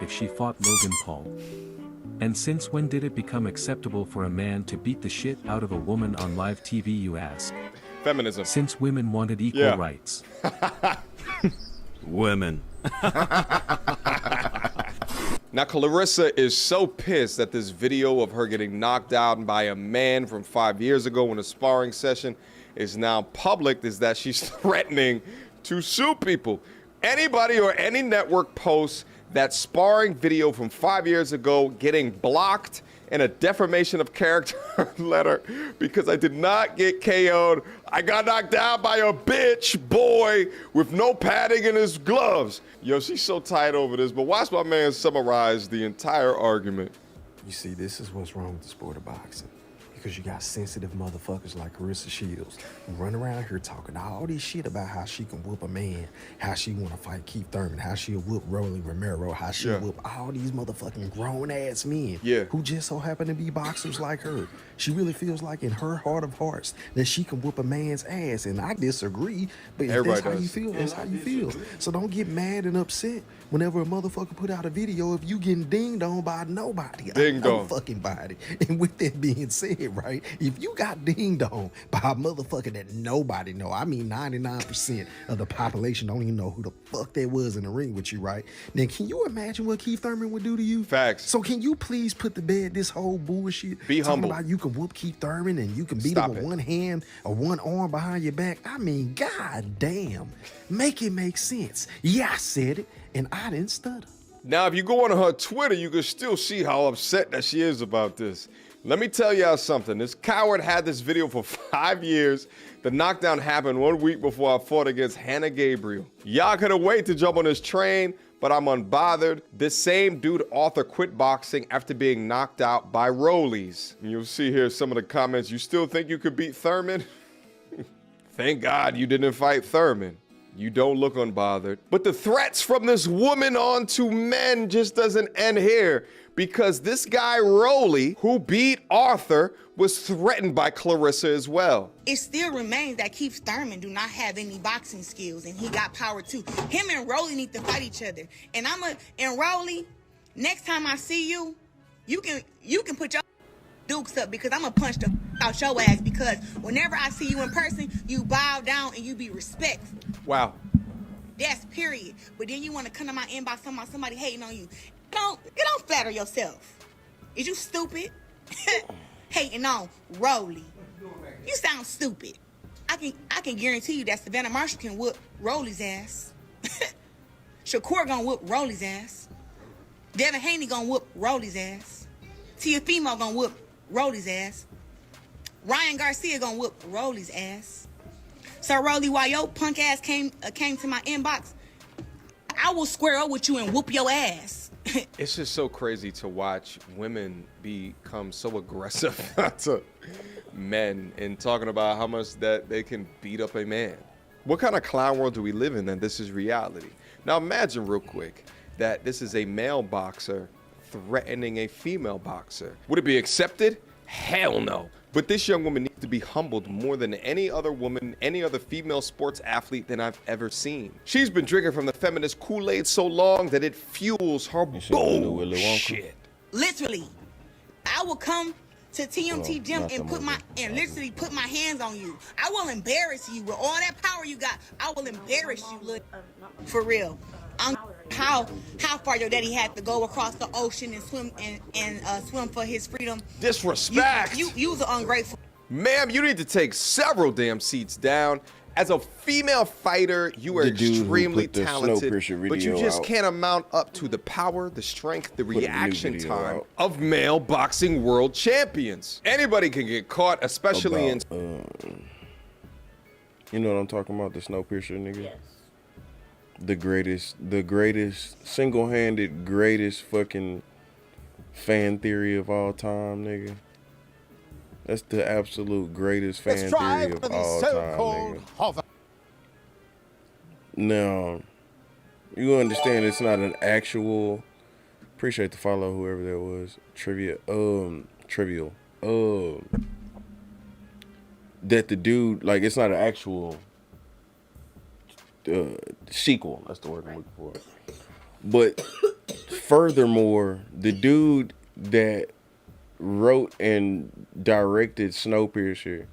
if she fought Logan Paul. And since when did it become acceptable for a man to beat the shit out of a woman on live TV, you ask? Feminism. Since women wanted equal rights. Women. Now, Clarissa is so pissed that this video of her getting knocked out by a man from 5 years ago in a sparring session is now public, is that she's threatening to sue people. Anybody or any network posts that sparring video from 5 years ago getting blocked and a defamation of character letter because I did not get KO'd. I got knocked down by a bitch boy with no padding in his gloves. Yo, she's so tight over this, but watch my man summarize the entire argument. You see, this is what's wrong with the sport of boxing. Because you got sensitive motherfuckers like Clarissa Shields who run around here talking all this shit about how she can whoop a man, how she want to fight Keith Thurman, how she'll whoop Rolly Romero, how she'll whoop all these motherfucking grown-ass men who just so happen to be boxers like her. She really feels like in her heart of hearts that she can whoop a man's ass, and I disagree, but if that's how you feel, that's how you feel. So don't get mad and upset whenever a motherfucker put out a video of you getting dinged on by nobody. No fucking body. And with that being said, right, if you got dinged on by a motherfucker that nobody know, I mean 99% of the population don't even know who the fuck that was in the ring with you, right? Then can you imagine what Keith Thurman would do to you? Facts. So can you please put to bed this whole bullshit? Be talking humble. about you can whoop Keith Thurman and you can beat him with one hand or one arm behind your back. I mean, god damn. Make it make sense. Yeah, I said it, and I didn't stutter. Now, if you go on her Twitter, you can still see how upset that she is about this. Let me tell y'all something. This coward had this video for 5 years. The knockdown happened 1 week before I fought against Hannah Gabriel. Y'all couldn't wait to jump on this train, but I'm unbothered. This same dude, Arthur, quit boxing after being knocked out by Rollies. And you'll see here some of the comments. You still think you could beat Thurman? Thank God you didn't fight Thurman. You don't look unbothered. But the threats from this woman on to men just doesn't end here, because this guy, Rolly, who beat Arthur, was threatened by Clarissa as well. It still remains that Keith Thurman do not have any boxing skills, and he got power too. Him and Rolly need to fight each other. And Rolly, next time I see you, you can put your dukes up, because I'm gonna punch the out your ass, because whenever I see you in person, you bow down and you be respectful. Wow. That's period. But then you want to come to my inbox talking about somebody hating on you. Don't flatter yourself. Is you stupid? Hating on Rolly. You sound stupid. I can guarantee you that Savannah Marshall can whoop Rolly's ass. Shakur gonna whoop Rolly's ass. Devin Haney gonna whoop Rolly's ass. Tia Fimo gonna whoop Rolly's ass. Ryan Garcia gonna whoop Rolly's ass. So Rolly, while your punk ass came to my inbox, I will square up with you and whoop your ass. It's just so crazy to watch women become so aggressive to men and talking about how much that they can beat up a man. What kind of clown world do we live in that this is reality? Now imagine real quick that this is a male boxer threatening a female boxer. Would it be accepted? Hell no. But this young woman needs to be humbled more than any other woman, any other female sports athlete than I've ever seen. She's been drinking from the feminist Kool-Aid so long that it fuels her bullshit. Literally, I will come to TMT gym and literally put my hands on you. I will embarrass you with all that power you got. I will embarrass you, look, for real. How far your daddy had to go across the ocean and swim for his freedom. Disrespect. You was ungrateful. Ma'am, you need to take several damn seats down. As a female fighter, you are extremely talented, but you just can't amount up to the power, the strength, the reaction time of male boxing world champions. Anybody can get caught, especially in... You know what I'm talking about? The Snowpiercer nigga? Yes. The greatest, single-handed, greatest fucking fan theory of all time, nigga. That's the absolute greatest fan theory of all time, nigga. Now, you understand it's not an actual, appreciate the follow, whoever that was, trivial. That the dude, like, it's not an actual sequel, that's the word I'm looking for. But furthermore, the dude that wrote and directed Snowpiercer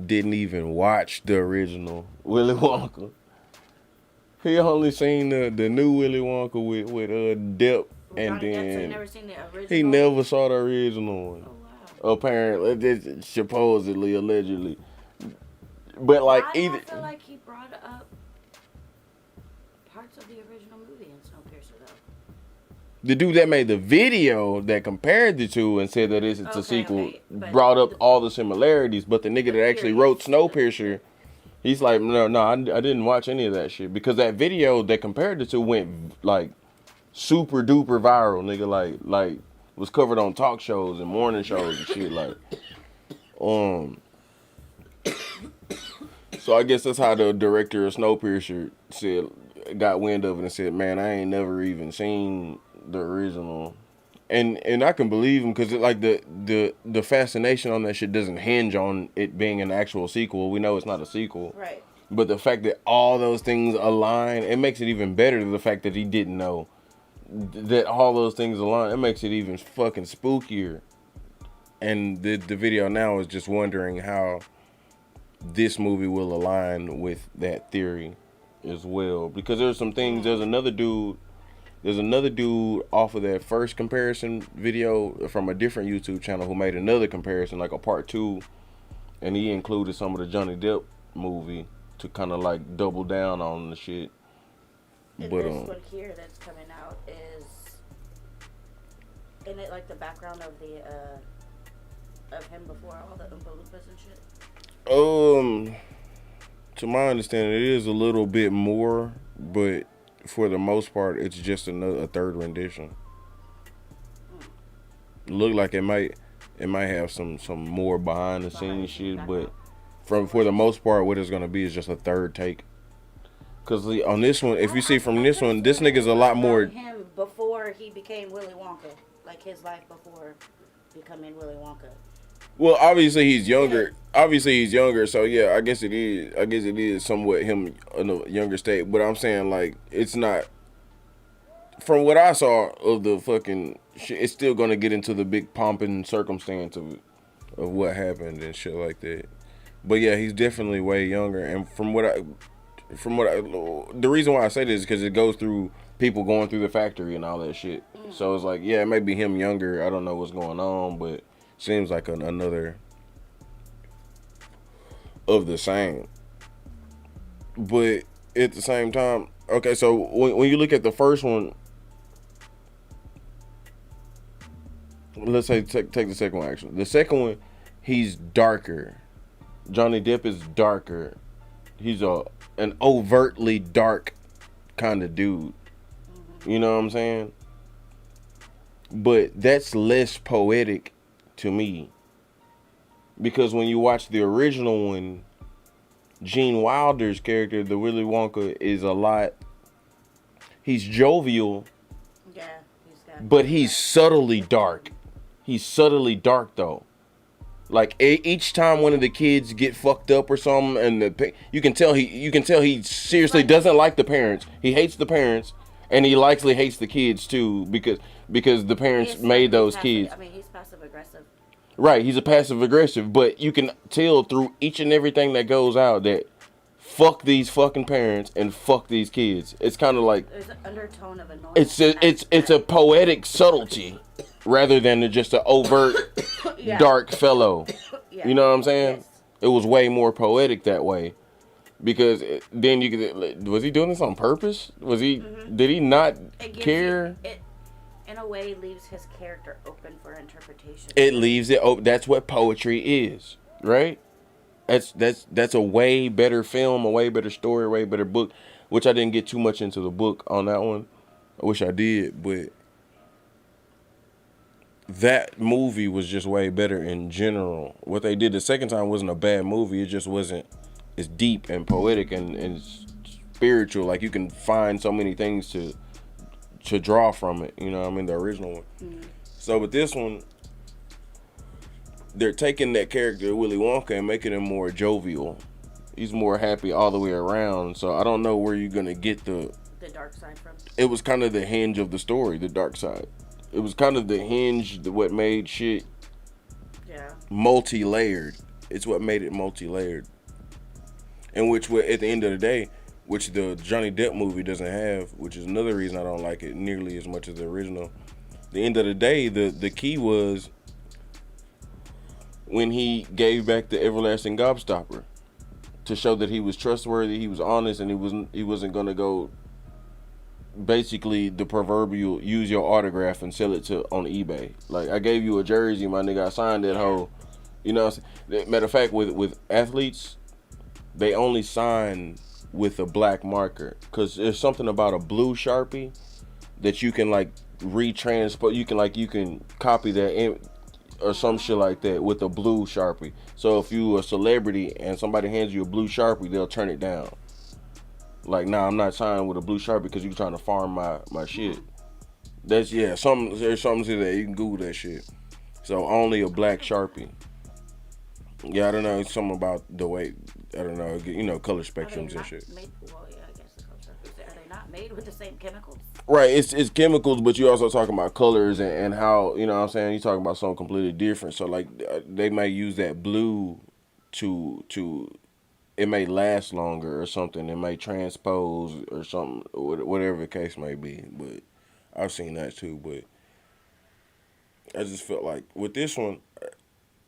didn't even watch the original Willy Wonka. He only seen the new Willy Wonka with Depp, and Johnny Depp, so he then never seen the original. he never saw the original one. Oh wow. Apparently, this supposedly, allegedly, but like Why do either I feel like he brought up parts of the original movie in Snowpiercer though. the dude that made the video that compared the two and said that it's a Okay, sequel okay, but brought up all the similarities, but the nigga that actually wrote Snowpiercer, he's like, no, I didn't watch any of that shit because that video that compared the two went like super duper viral, nigga, like was covered on talk shows and morning shows and shit, like, so I guess that's how the director of Snowpiercer got wind of it and said, man, I ain't never even seen the original, and I can believe him because like the fascination on that shit doesn't hinge on it being an actual sequel. We know it's not a sequel, Right. but the fact that all those things align, it makes it even better. The fact that he didn't know that all those things align, it makes it even fucking spookier. And the video now is just wondering how this movie will align with that theory as well, because there's some things. There's another dude off of that first comparison video from a different YouTube channel who made another comparison, like a part 2, and he included some of the Johnny Depp movie to kind of like double down on the shit. And But this one here that's coming out is, isn't it like the background of the of him before all the Oompa Loompas and shit? To my understanding, it is a little bit more, but for the most part, it's just a third rendition. Look like it might have some more behind the scenes shit, but for the most part, what it's gonna be is just a third take. Cause on this one, if you see from this one, this nigga's a lot more. Him before he became Willy Wonka, like his life before becoming Willy Wonka. Well, obviously he's younger. So yeah, I guess it is somewhat him in a younger state. But I'm saying, like, it's not. From what I saw of the fucking shit, it's still gonna get into the big pomp and circumstance of what happened and shit like that. But yeah, he's definitely way younger. And the reason why I say this is because it goes through people going through the factory and all that shit. So it's like, yeah, it may be him younger. I don't know what's going on, but seems like another of the same. But at the same time, okay, so when you look at the first one, let's say take the second one actually. The second one, he's darker. Johnny Depp is darker. He's an overtly dark kind of dude. You know what I'm saying? But that's less poetic to me. Because when you watch the original one, Gene Wilder's character, the Willy Wonka, is he's jovial. Yeah, but he's subtly dark. He's subtly dark though. Like each time one of the kids get fucked up or something, and you can tell he seriously doesn't like the parents. He hates the parents, and he likely hates the kids too because the parents made those kids. I mean, he's passive aggressive. Right, he's a passive aggressive, but you can tell through each and everything that goes out that fuck these fucking parents and fuck these kids. It's kind of like there's an undertone of annoyance. It's a poetic subtlety rather than just an overt dark fellow. Yeah. You know what I'm saying? Yes. It was way more poetic that way because then was he doing this on purpose? Did he not care? It in a way leaves his character open for interpretation. It leaves it open. That's what poetry is, right? That's a way better film, a way better story, a way better book, which I didn't get too much into the book on that one. I wish I did, but that movie was just way better in general. What they did the second time wasn't a bad movie. It just wasn't as deep and poetic and spiritual. Like you can find so many things to draw from it. You know what I mean? The original one. Mm-hmm. So with this one, they're taking that character Willy Wonka and making him more jovial. He's more happy all the way around. So I don't know where you're gonna get the dark side from? It was kind of the hinge of the story, the dark side. It was kind of the hinge, what made shit multi-layered. It's what made it multi-layered. And which, at the end of the day, which the Johnny Depp movie doesn't have, which is another reason I don't like it nearly as much as the original. The end of the day, the key was when he gave back the everlasting gobstopper to show that he was trustworthy, he was honest, and he wasn't gonna go basically the proverbial use your autograph and sell it on eBay. Like, I gave you a jersey, my nigga, I signed that hoe. You know what I'm saying? Matter of fact, with athletes, they only sign with a black marker, because there's something about a blue Sharpie that you can like retransport. You can copy that or some shit like that with a blue Sharpie. So if you a celebrity and somebody hands you a blue Sharpie, they'll turn it down. Like, nah, I'm not signing with a blue Sharpie because you're trying to farm my shit. There's something to that. You can Google that shit. So only a black Sharpie. Yeah, I don't know. It's something about the way, I don't know, color spectrums and shit. Well, yeah, I guess the color. Are they not made with the same chemicals? Right, it's chemicals, but you're also talking about colors and how, you know what I'm saying, you're talking about something completely different. So, like, they may use that blue to it may last longer or something. It may transpose or something, whatever the case may be. But I've seen that too. But I just felt like with this one,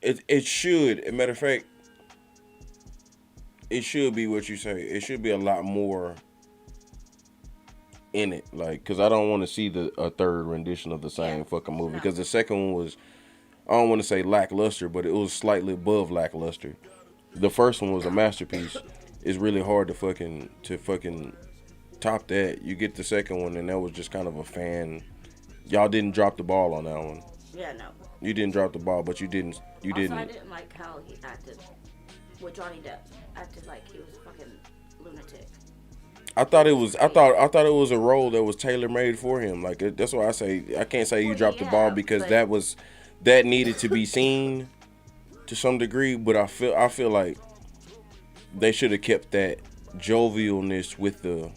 it should, as a matter of fact, it should be what you say. It should be a lot more in it, like, because I don't want to see a third rendition of the same fucking movie, because the second one was, I don't want to say lackluster, but it was slightly above lackluster. The first one was a masterpiece. It's really hard to fucking top that. You get the second one, and that was just kind of a fan. Y'all didn't drop the ball on that one. Yeah, no. You didn't drop the ball, but you didn't. I didn't like how he acted with Johnny Depp. Acted like he was a fucking lunatic. I thought it was a role that was tailor made for him. Like, that's why I say I can't say you dropped the ball, because that needed to be seen to some degree. But I feel like they should have kept that jovialness with the.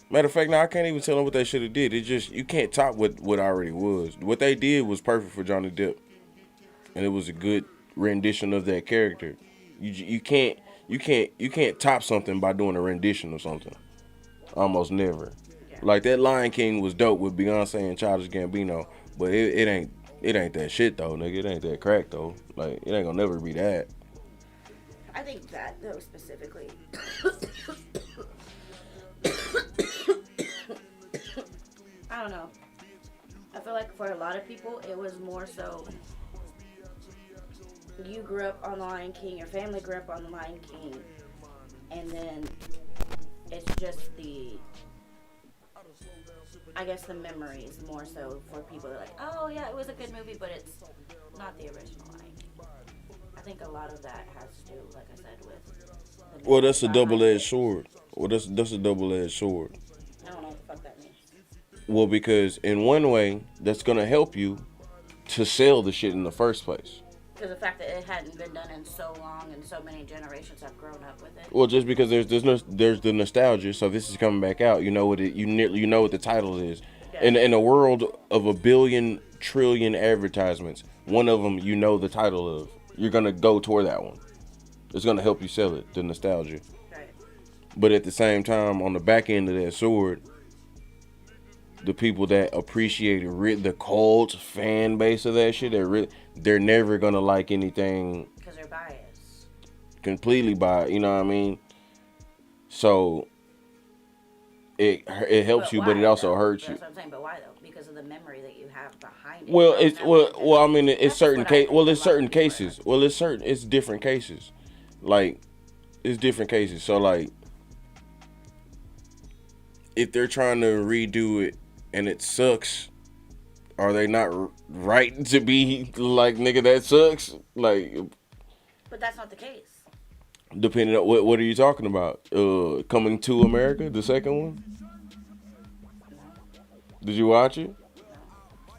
Matter of fact, now I can't even tell them what they should have did. It just, you can't top what already was. What they did was perfect for Johnny Depp, and it was a good rendition of that character. You can't top something by doing a rendition of something. Almost never. Yeah. Like, that Lion King was dope with Beyonce and Childish Gambino, but it ain't that shit though, nigga. It ain't that crack though. Like, it ain't gonna never be that. I think that though specifically. I don't know. I feel like for a lot of people, it was more so you grew up on the Lion King, your family grew up on the Lion King, and then it's just the memories more so for people that are like, oh yeah, it was a good movie, but it's not the original Lion King. I think a lot of that has to do, like I said, with. Well, that's a double-edged sword. That's a double-edged sword. I don't know what the fuck that means. Well, because in one way, that's gonna help you to sell the shit in the first place. Because the fact that it hadn't been done in so long and so many generations have grown up with it. Well, just because there's the nostalgia, so this is coming back out. You know what you know what the title is. Yeah. In a world of 1 billion trillion advertisements, one of them you know the title of. You're gonna go toward that one. It's gonna help you sell it, the nostalgia. Right. But at the same time, on the back end of that sword, the people that appreciate the cult fan base of that shit, they're never gonna like anything because they're biased, completely biased. You know what I mean? So it helps you, but it also hurts you. That's what I'm saying. But why though? Because of the memory that you have behind it. Well, I mean, it's certain cases. Well, it's certain cases. Well, it's different cases. Like, it's different cases. So, like, if they're trying to redo it and it sucks, are they not right to be like, nigga, that sucks? Like, but that's not the case. Depending on what are you talking about? Coming to America, the second one. Did you watch it?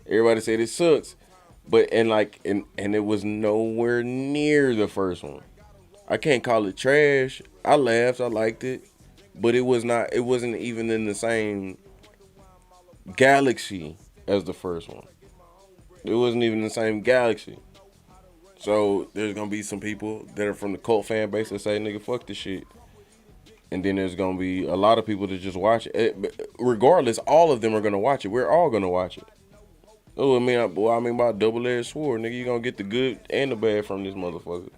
Everybody said it sucks, but and it was nowhere near the first one. I can't call it trash. I laughed. I liked it. but it wasn't even in the same galaxy as the first one. It wasn't even the same galaxy. So there's gonna be some people that are from the cult fan base that say, nigga, fuck this shit. And then there's gonna be a lot of people that just watch it. Regardless, all of them are gonna watch it. We're all gonna watch it. Oh, I mean by double-edged sword, nigga. You gonna get the good and the bad from this motherfucker.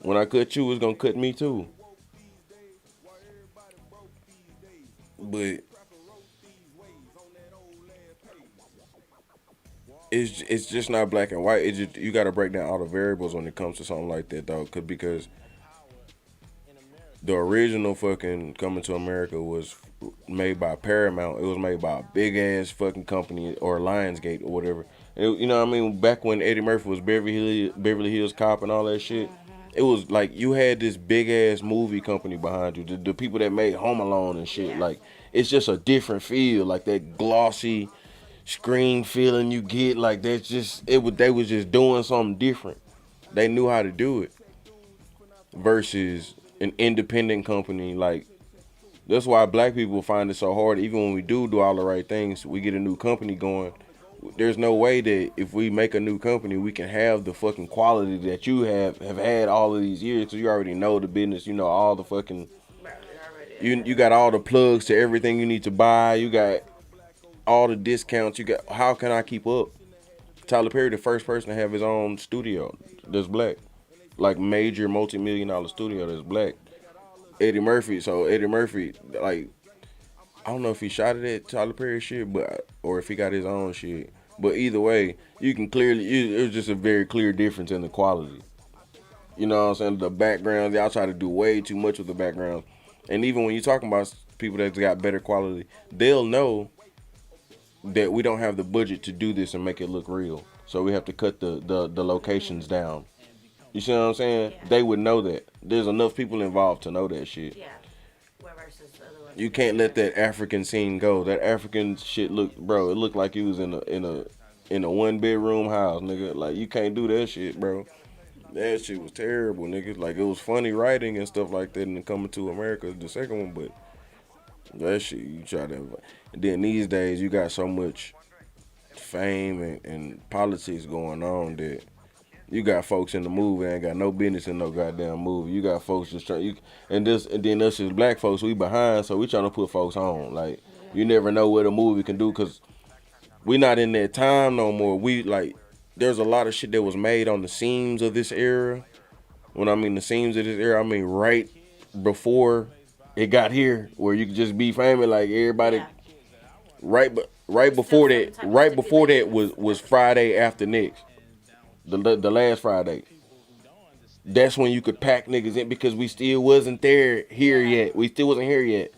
When I cut you, it's gonna cut me too. But it's just not black and white. It's just, you got to break down all the variables when it comes to something like that, though, because the original fucking Coming to America was made by Paramount. It was made by a big ass fucking company, or Lionsgate or whatever. You know what I mean? Back when Eddie Murphy was Beverly Hills Cop and all that shit, it was like you had this big ass movie company behind you. The people that made Home Alone and shit. Like, it's just a different feel, like that glossy screen feeling you get. Like, that's just they was just doing something different. They knew how to do it versus an independent company. Like, that's why black people find it so hard. Even when we do all the right things, we get a new company going. There's no way that if we make a new company, we can have the fucking quality that you have had all of these years, because you already know the business. You know all the fucking, you got all the plugs to everything you need to buy. You got all the discounts. You got, how can I keep up? Tyler Perry, the first person to have his own studio that's black, like major multi-million-dollar studio that's black. Eddie Murphy, like, I don't know if he shot it at Tyler Perry shit, or if he got his own shit. But either way, you can clearly, it was just a very clear difference in the quality. You know what I'm saying? The backgrounds, y'all try to do way too much with the backgrounds. And even when you're talking about people that's got better quality, they'll know that we don't have the budget to do this and make it look real. So we have to cut the locations down. You see what I'm saying? Yeah. They would know that. There's enough people involved to know that shit. Yeah. You can't let that African scene go. That African shit it looked like he was in a 1-bedroom house, nigga. Like, you can't do that shit, bro. That shit was terrible, nigga. Like, it was funny writing and stuff like that, and Coming to America, the second one, but that shit, you try to. And then these days, you got so much fame and politics going on that you got folks in the movie that ain't got no business in no goddamn movie. You got folks just trying, and then us as black folks, we behind, so we trying to put folks on. Like, you never know what a movie can do, because we not in that time no more. We, like, there's a lot of shit that was made on the seams of this era. When I mean the seams of this era, I mean right before it got here, where you could just be famous like everybody. Yeah. Right before that was Friday After Next. The last Friday. That's when you could pack niggas in, because we still wasn't here yet. We still wasn't here yet.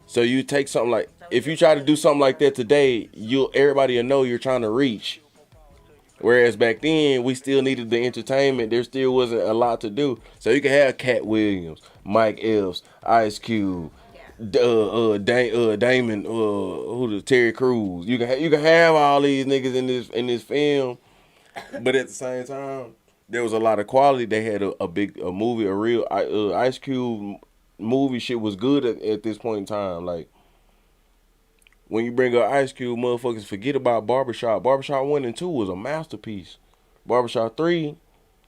So you take something like, if you try to do something like that today, everybody will know you're trying to reach. Whereas back then, we still needed the entertainment. There still wasn't a lot to do. So you could have Cat Williams, Mike Epps, Ice Cube, Damon, Terry Crews. You can have all these niggas in this film. But at the same time, there was a lot of quality. They had a real Ice Cube movie shit was good at this point in time. Like, when you bring up Ice Cube, motherfuckers forget about Barbershop. Barbershop 1 and 2 was a masterpiece. Barbershop 3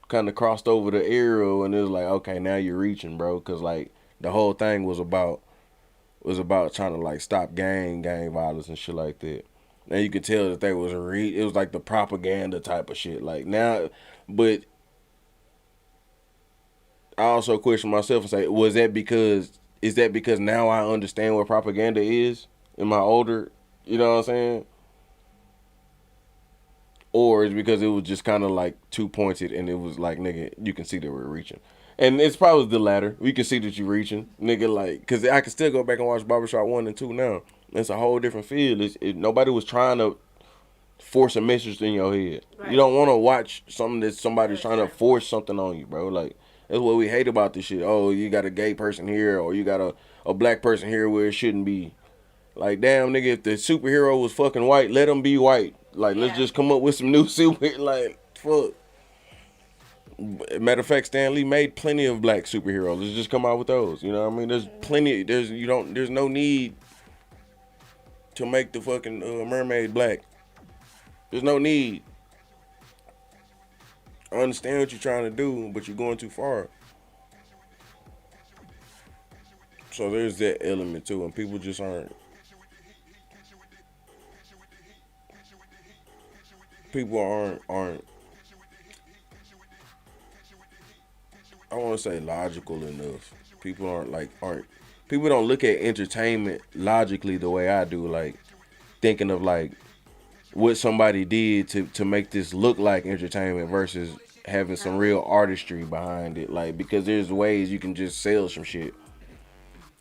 kind of crossed over the era, and it was like, okay, now you're reaching, bro. Because, like, the whole thing was about trying to, like, stop gang violence and shit like that. Now you could tell that they was it was like the propaganda type of shit. Like, now, but I also question myself and say, is that because now I understand what propaganda is? Am I older? You know what I'm saying? Or is it because it was just kind of like too pointed, and it was like, nigga, you can see that we're reaching. And it's probably the latter. We can see that you're reaching, nigga, like, because I can still go back and watch Barbershop 1 and 2 now. It's a whole different feel. Nobody was trying to force a message in your head. Right. You don't want to watch something that somebody's trying to force something on you, bro. Like, that's what we hate about this shit. Oh, you got a gay person here, or you got a black person here where it shouldn't be. Like, damn, nigga, if the superhero was fucking white, let him be white. Like, let's just come up with some new super, like, fuck. Matter of fact, Stan Lee made plenty of black superheroes. Let's just come out with those. You know what I mean? There's plenty. There's no need to make the fucking mermaid black. There's no need. I understand what you're trying to do, but you're going too far. So there's that element too, and people just aren't. People aren't. I want to say logical enough. People aren't. People don't look at entertainment logically the way I do. Like thinking of like what somebody did to make this look like entertainment versus having some real artistry behind it. Like because there's ways you can just sell some shit.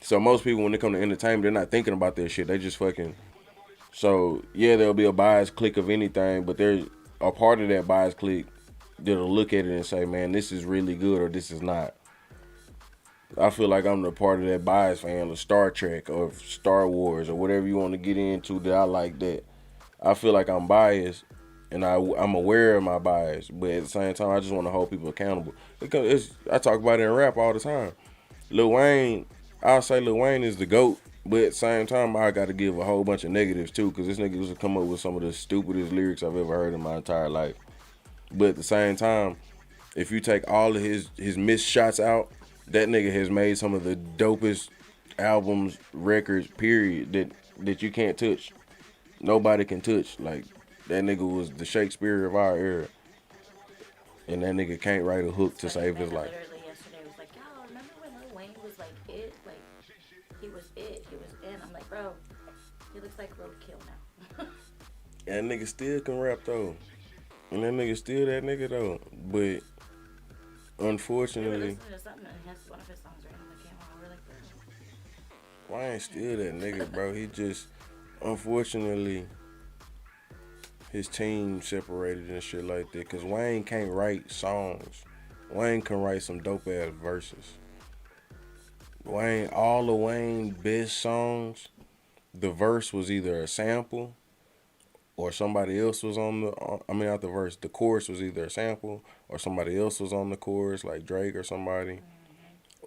So most people, when they come to entertainment, they're not thinking about their shit. They just fucking. So yeah, there'll be a biased clique of anything, but there's a part of that biased clique that'll look at it and say, "Man, this is really good," or "This is not." I feel like I'm the part of that bias fan of Star Trek or Star Wars or whatever you want to get into that I like that. I feel like I'm biased, and I'm aware of my bias, but at the same time, I just want to hold people accountable. Because I talk about it in rap all the time. Lil Wayne. I'll say Lil Wayne is the GOAT, but at the same time, I got to give a whole bunch of negatives too, because this nigga used to come up with some of the stupidest lyrics I've ever heard in my entire life. But at the same time, if you take all of his missed shots out, that nigga has made some of the dopest albums, records, period, that you can't touch. Nobody can touch. Like, that nigga was the Shakespeare of our era. And that nigga can't write a hook to save his life. Literally yesterday was like, yo, remember when Lil Wayne was like it? Like, he was it. He was in. I'm like, bro, he looks like roadkill now. And that nigga still can rap though. And that nigga still that nigga though. But unfortunately, We were listening to something and his, one of his songs randomly came on. We were like, bro. Wayne still that nigga, bro. He just, unfortunately, his team separated and shit like that. Cause Wayne can't write songs. Wayne can write some dope ass verses. Wayne, all of Wayne's best songs, the verse was either a sample or somebody else was on not the verse, the chorus was either a sample or somebody else was on the chorus, like Drake or somebody.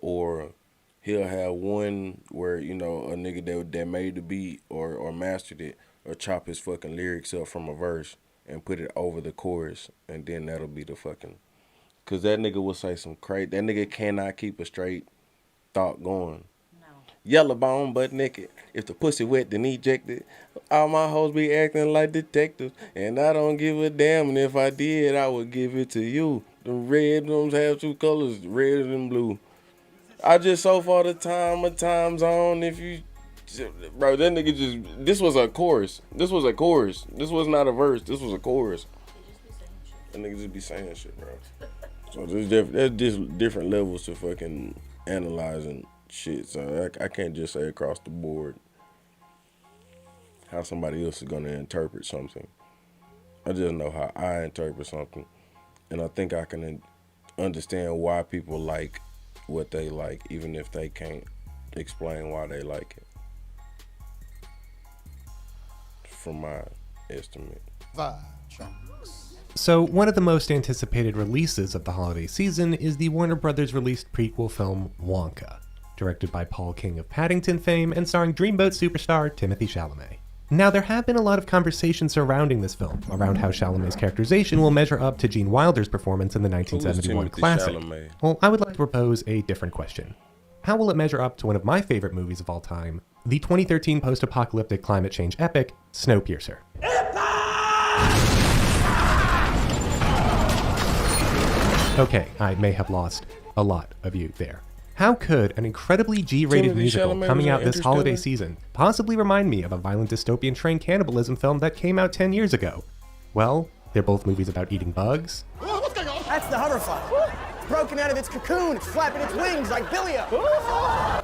Or he'll have one where, you know, a nigga that made the beat or mastered it or chop his fucking lyrics up from a verse and put it over the chorus, and then that'll be the fucking. Cause that nigga will say some crazy. That nigga cannot keep a straight thought going. No. Yellow bone, butt naked. If the pussy wet, then ejected. All my hoes be acting like detectives, and I don't give a damn. And if I did, I would give it to you. The red ones have two colors, red and blue. I just so far the time zone. If you, bro, that nigga just. This was a chorus. This was a chorus. This was not a verse. This was a chorus. That nigga just be saying shit, bro. So there's just different levels to fucking analyzing shit. So I can't just say across the board how somebody else is gonna interpret something. I just know how I interpret something, and I think I can understand why people like what they like, even if they can't explain why they like it. From my estimate. So, one of the most anticipated releases of the holiday season is the Warner Brothers released prequel film Wonka, directed by Paul King of Paddington fame and starring Dreamboat superstar Timothée Chalamet. Now, there have been a lot of conversations surrounding this film, around how Chalamet's characterization will measure up to Gene Wilder's performance in the 1971 classic. Chalamet? Well, I would like to propose a different question. How will it measure up to one of my favorite movies of all time, the 2013 post-apocalyptic climate change epic, Snowpiercer? Okay, I may have lost a lot of you there. How could an incredibly G-rated Timothée musical Chalamet coming was out in this holiday Interstellar? season possibly remind me of a violent dystopian train cannibalism film that came out 10 years ago? Well, they're both movies about eating bugs. That's the hoverfly. It's broken out of its cocoon. It's flapping its wings like Billy-O.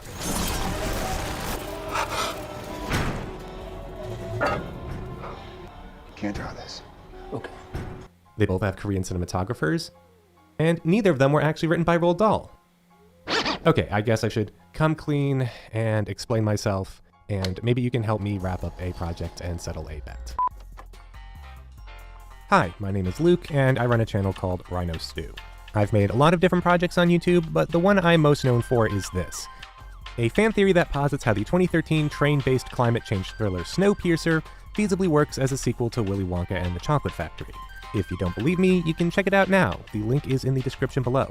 Can't draw this. Okay. They both have Korean cinematographers, and neither of them were actually written by Roald Dahl. Okay, I guess I should come clean and explain myself, and maybe you can help me wrap up a project and settle a bet. Hi, my name is Luke, and I run a channel called Rhino Stew. I've made a lot of different projects on YouTube, but the one I'm most known for is this. A fan theory that posits how the 2013 train-based climate change thriller Snowpiercer feasibly works as a sequel to Willy Wonka and the Chocolate Factory. If you don't believe me, you can check it out now. The link is in the description below.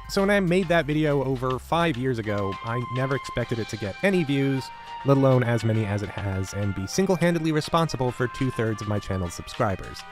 So when I made that video over 5 years ago, I never expected it to get any views, let alone as many as it has, and be single-handedly responsible for 2/3 of my channel's subscribers.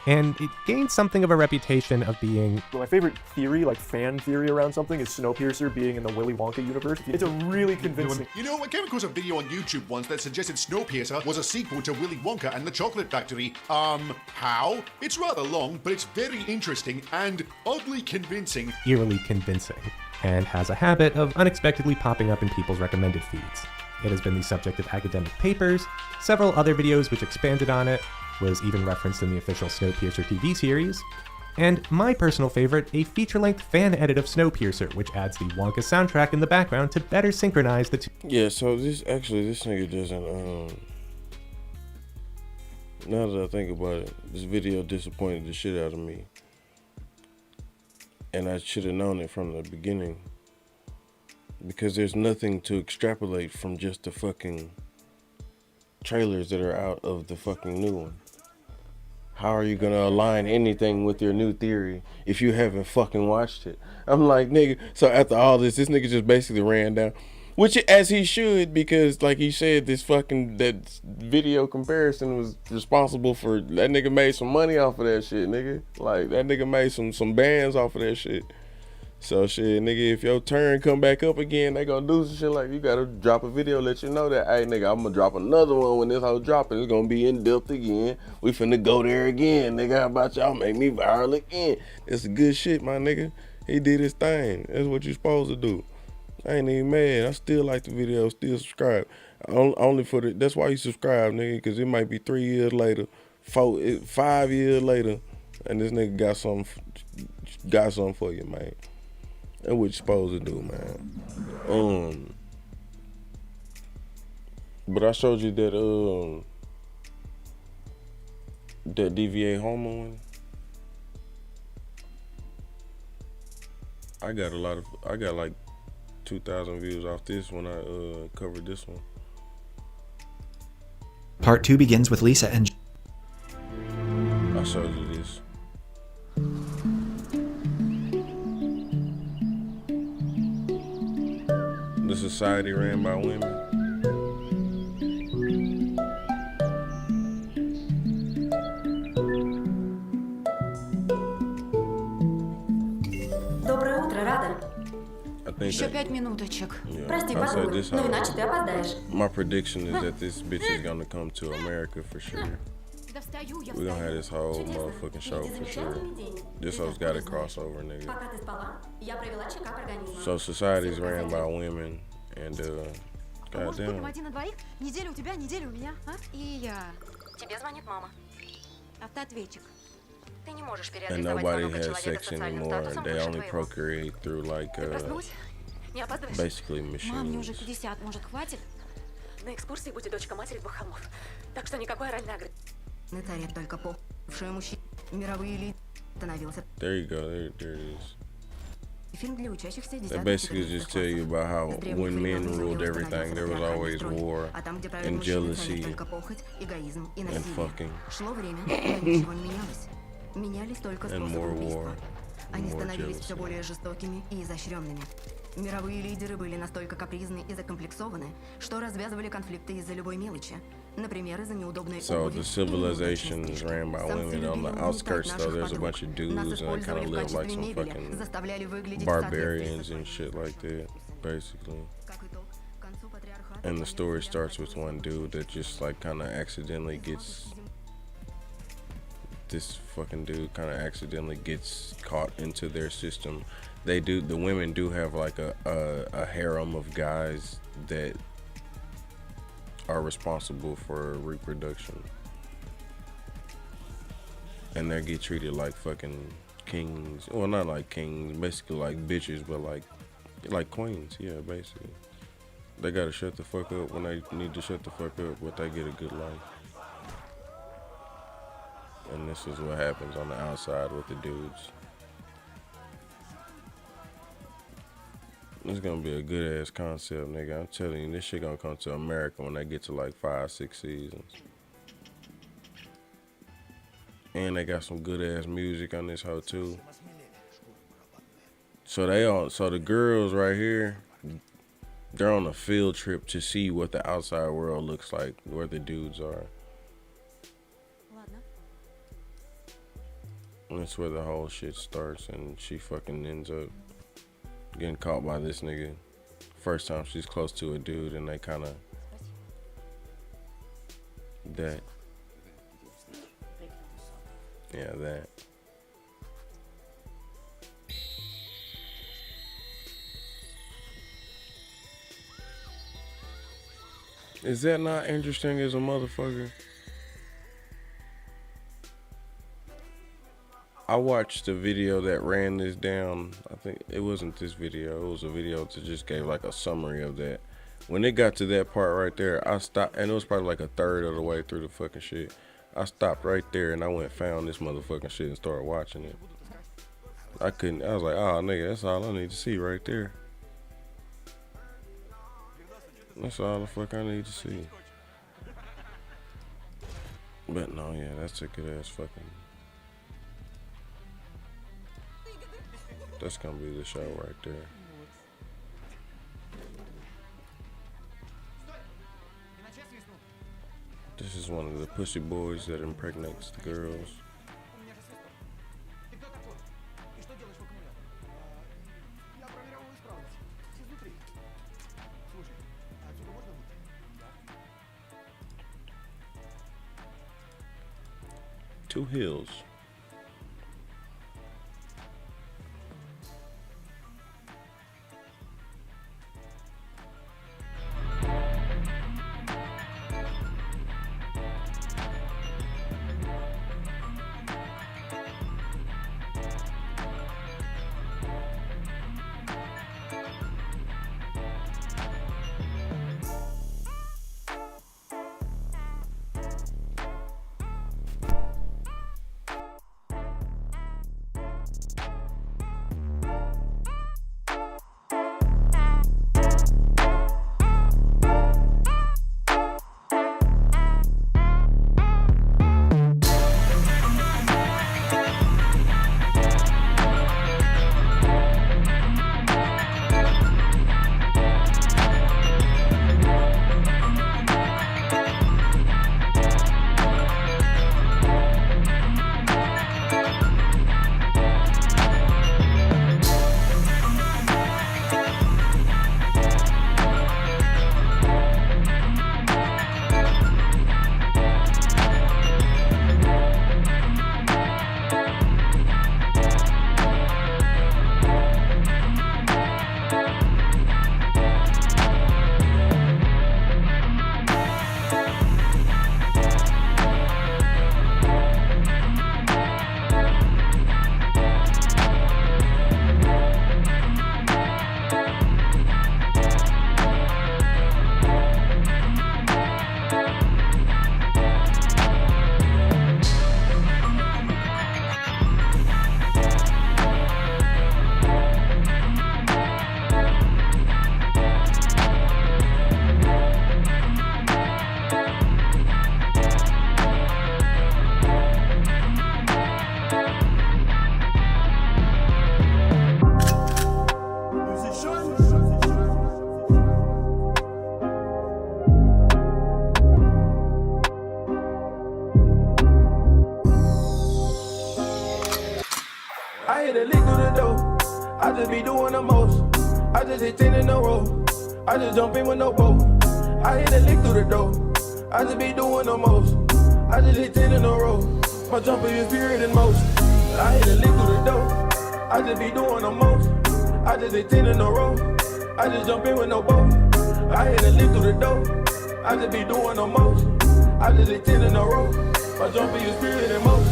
And it gained something of a reputation of being... My favorite theory, like fan theory around something, is Snowpiercer being in the Willy Wonka universe. It's a really convincing... You know, I came across a video on YouTube once that suggested Snowpiercer was a sequel to Willy Wonka and the Chocolate Factory. How? It's rather long, but it's very interesting and oddly convincing. Eerily convincing, and has a habit of unexpectedly popping up in people's recommended feeds. It has been the subject of academic papers, several other videos which expanded on it, was even referenced in the official Snowpiercer TV series, and my personal favorite, a feature-length fan edit of Snowpiercer, which adds the Wonka soundtrack in the background to better synchronize the two. Yeah, so this nigga doesn't, now that I think about it, this video disappointed the shit out of me. And I should have known it from the beginning. Because there's nothing to extrapolate from just the fucking trailers that are out of the fucking new one. How are you gonna align anything with your new theory if you haven't fucking watched it? I'm like, nigga, so after all this nigga just basically ran down, which as he should, because like he said, that video comparison was responsible for, that nigga made some money off of that shit, nigga. Like, that nigga made some bands off of that shit. So shit, nigga, if your turn come back up again, they gonna do some shit like, you gotta drop a video, let you know that, hey nigga, I'm gonna drop another one when this whole dropping. It's gonna be in depth again. We finna go there again, nigga. How about y'all make me viral again? It's good shit, my nigga. He did his thing. That's what you supposed to do. I ain't even mad. I still like the video, still subscribe. Only for the, that's why you subscribe, nigga, cause it might be 3 years later, 5 years later, and this nigga got something for you, man. That's what you supposed to do, man. But I showed you that that DVA Homo one. I got like 2,000 views off this when I covered this one. Part 2 begins with Lisa and... I showed you this. The society ran by women. Доброе утро, Рада. Еще 5 минуточек. Yeah, Прости, подруга, но иначе ты опоздаешь. My prediction is that this bitch is gonna come to America for sure. We're gonna have this whole motherfucking show for sure. This hoe's got a crossover, nigga. Пока ты спала, я провела чекап организма. So society's ran by women, and Может быть, goddamn. 1 на 2? Неделю у тебя, неделю у меня, а? И я. Тебе звонит мама. Автоответчик. Ты не можешь And переадресовать nobody звонок has от человека sex с социальным anymore. статусом They выше only твоего. procreate through like Ты проснулась? Не опаздываешь? basically Мам, мне уже machines. 50, может, хватит? На экскурсии будет дочка матери двух холмов. Так что никакой оральной агрессии. Царит только бывшие мужчины. Мировые элиты становился. There you go. There it is. Фильм для учащихся They basically just tell you about how when men ruled everything, there was always war and jealousy and fucking Шло время, но ничего не менялось. Менялись только and способы more убийства. war, Они more становились все jealousy. более жестокими и изощренными. Мировые лидеры были настолько капризны и закомплексованы, что развязывали конфликты из-за любой мелочи. Например, из-за неудобной So обуви the или civilization неудачной is стрижки. ran by Самцы women. On любили the угнетать outskirts, though, наших there's a подруг. bunch of Нас dudes and they kind использовали of в live like качестве some мебели, fucking заставляли выглядеть в соответствии barbarians с and shit like that, basically. Как итог, к концу патриархата And the story starts with one dude that just like kind of accidentally gets, this fucking dude kind of accidentally gets caught into their system. The women do have like a harem of guys that are responsible for reproduction. And they get treated like fucking kings. Well, not like kings, basically like bitches, but like queens, yeah, basically. They gotta shut the fuck up when they need to shut the fuck up, but they get a good life. And and this is what happens on the outside with the dudes. It's gonna be a good ass concept, nigga. I'm telling you, this shit gonna come to America when they get to like 5-6 seasons. And they got some good ass music on this hoe too. So the girls right here, they're on a field trip to see what the outside world looks like, where the dudes are. And that's where the whole shit starts, and she fucking ends up getting caught by this nigga. First time she's close to a dude, and they kind of that. Yeah, that. Is that not interesting as a motherfucker? I watched a video that ran this down. I think it wasn't this video. It was a video that just gave like a summary of that. When it got to that part right there, I stopped, and it was probably like a third of the way through the fucking shit. I stopped right there and I went and found this motherfucking shit and started watching it. I was like, oh nigga, that's all I need to see right there. That's all the fuck I need to see. But no, yeah, that's a good ass fucking. That's gonna be the show right there. This is one of the pussy boys that impregnates the girls. Two Hills. I hit a lick through the door. I just be doing the most. I just hit 10 in a row. I just jump in with no boat. I hit a lick through the door. I just be doing the most. I just hit 10 in a row. My jumper is period in motion. I hit a lick through the door. I just be doing the most. I just hit 10 in a row. I just jump in with no boat. I hit a lick through the door. I just be doing the most. I just hit 10 in a row. My jumper is period in motion.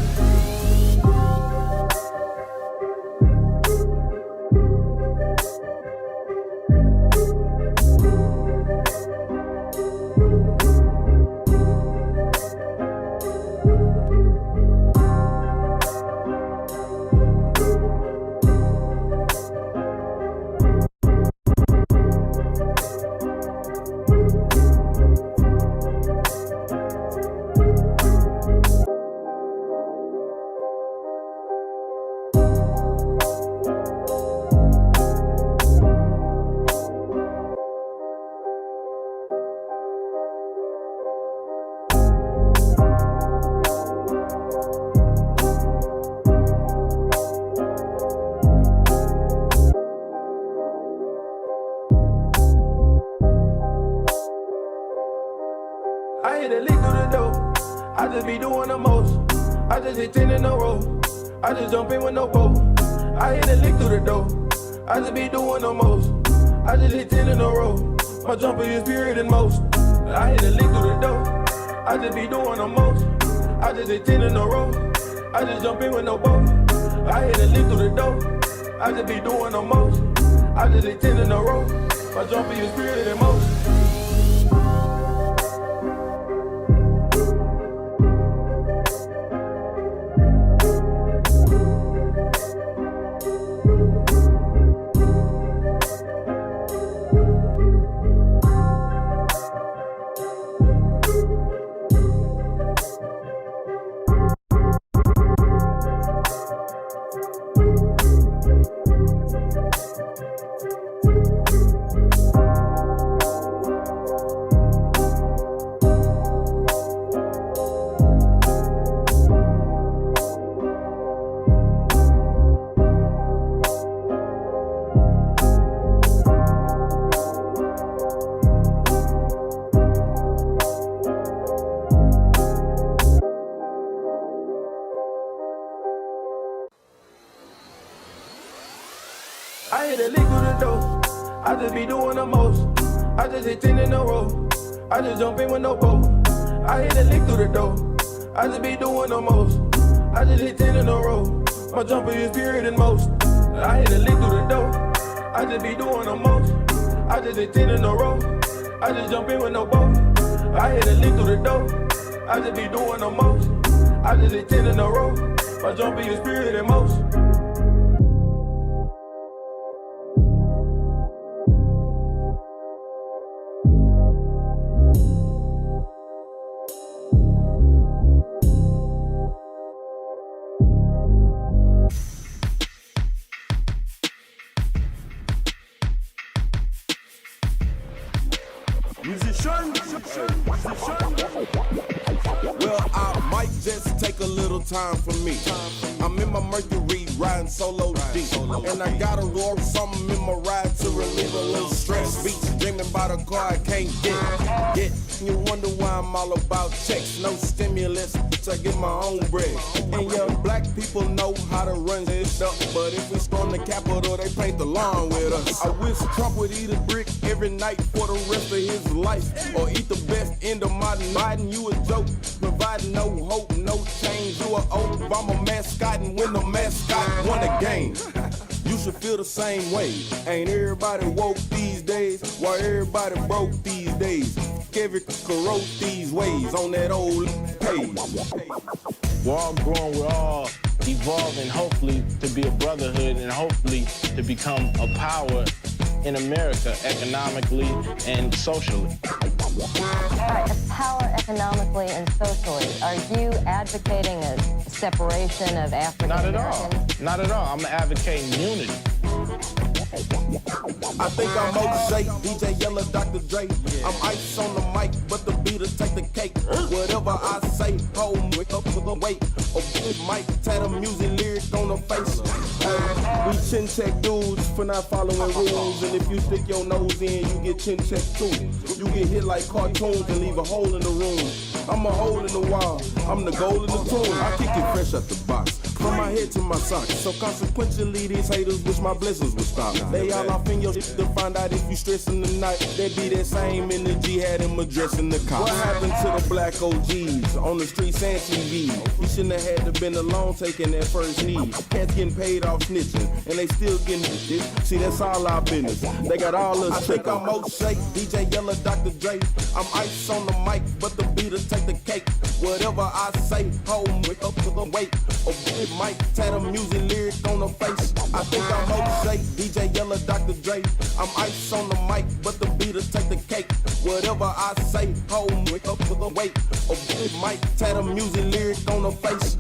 I just be doing the most. I just hit 10 in a row. I just jump in with no boat. I hit a lick through the door. I just be doing the most. I just hit 10 in a row. My jumper is bigger than most. I hit a lick through the door. I just be doing the most. I just hit 10 in a row. I just jump in with no boat. I hit a lick through the door. I just be doing the most. I just hit 10 in a row. My jumper is bigger than most. I hit a lick through the door. I just be doing the most. I just hit 10 in a row. I just jump in with no boat. I hit a lick through the door. I just be doing the most. I just hit 10 in a row. My jumper is bigger than most. I hit a lick through the door. I just be doing the most. I just hit 10 in a row. I just jump in with no boat. I hit a lick through the door. I just be doing the most. I just hit 10 in a row. My jumper is bigger than most. Well, I might just take a little time for me. I'm in my Mercury riding solo deep, and I gotta roll something in my ride to relieve a little stress. Beach dreaming about a car I can't get. You wonder why I'm all about checks, no stimulus, I get my own bread. And young black people know how to run this up, but if we storm the Capitol, they paint the lawn with us. I wish Trump would eat a brick every night for the rest of his life, or eat the best end of my night. And you a joke, providing no hope, no change. You a Obama mascot, and when the mascot won the game, you should feel the same way. Ain't everybody woke these days? Why everybody broke these days? Every corrode these ways on that old page. We're all growing, we're all evolving, hopefully to be a brotherhood and hopefully to become a power in America economically and socially. All right, a power economically and socially. Are you advocating a separation of African Americans? Not at all. I'm advocating unity. I think I'm O'Shea, DJ Yella, Dr. Dre. I'm ice on the mic, but the beater take the cake. Whatever I say, hold me up with the weight. Or big mic, tie the music lyric on the face. We chin check dudes for not following rules. And if you stick your nose in, you get chin check too. You get hit like cartoons and leave a hole in the room. I'm a hole in the wall, I'm the goal in the tomb. I kick it fresh out the box, from my head to my socks. So consequentially, these haters wish my blessings would stop. They all off in your shit to find out if you stressing the night. They be that same energy, had him addressing the cops. What happened to the black OGs on the streets and TV? You shouldn't have had to been alone taking that first knee. Cats getting paid off snitching, and they still getting this. See, that's all our business. They got all us. I think I'm O'Shea, DJ Yella, Dr. Dre. I'm ice on the mic, but the beater take the cake. Whatever I say, hold me up to the weight. Or big mic, tie the music lyric on the face. I think I'm O'Shea, DJ Yella, Dr. Dre. I'm ice on the mic, but the beater take the cake. Whatever I say, hold me up to the weight. Or big mic, tie the music lyric on the face.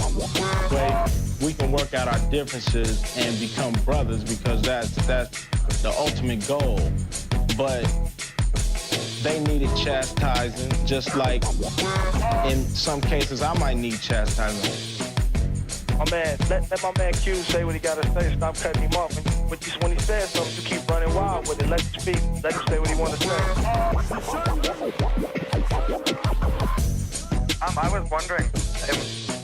Wait, we can work out our differences and become brothers because that's the ultimate goal. But they needed chastising, just like in some cases I might need chastising. My man, let my man Q say what he gotta say. Stop cutting him off. But when he says something, you keep running wild with it. Let him speak. Let him say what he wanna say. I was wondering,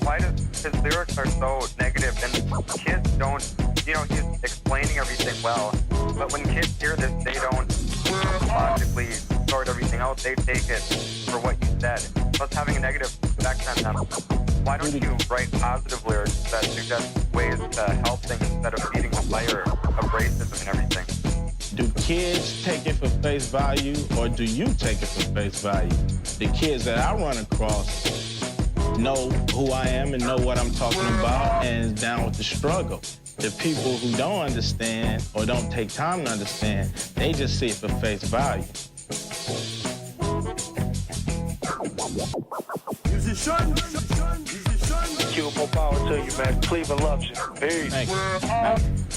why his lyrics are so negative and kids don't, he's explaining everything well, but when kids hear this, they don't logically sort everything out. They take it for what you said. So it's having a negative effect on them. Why don't you write positive lyrics that suggest ways to help things instead of feeding the fire of racism and everything? Do kids take it for face value, or do you take it for face value? The kids that I run across know who I am and know what I'm talking about and is down with the struggle. The people who don't understand or don't take time to understand, they just see it for face value. MuZiSeAN. Keep more power to you, man. Cleveland loves you. Peace. Thank you.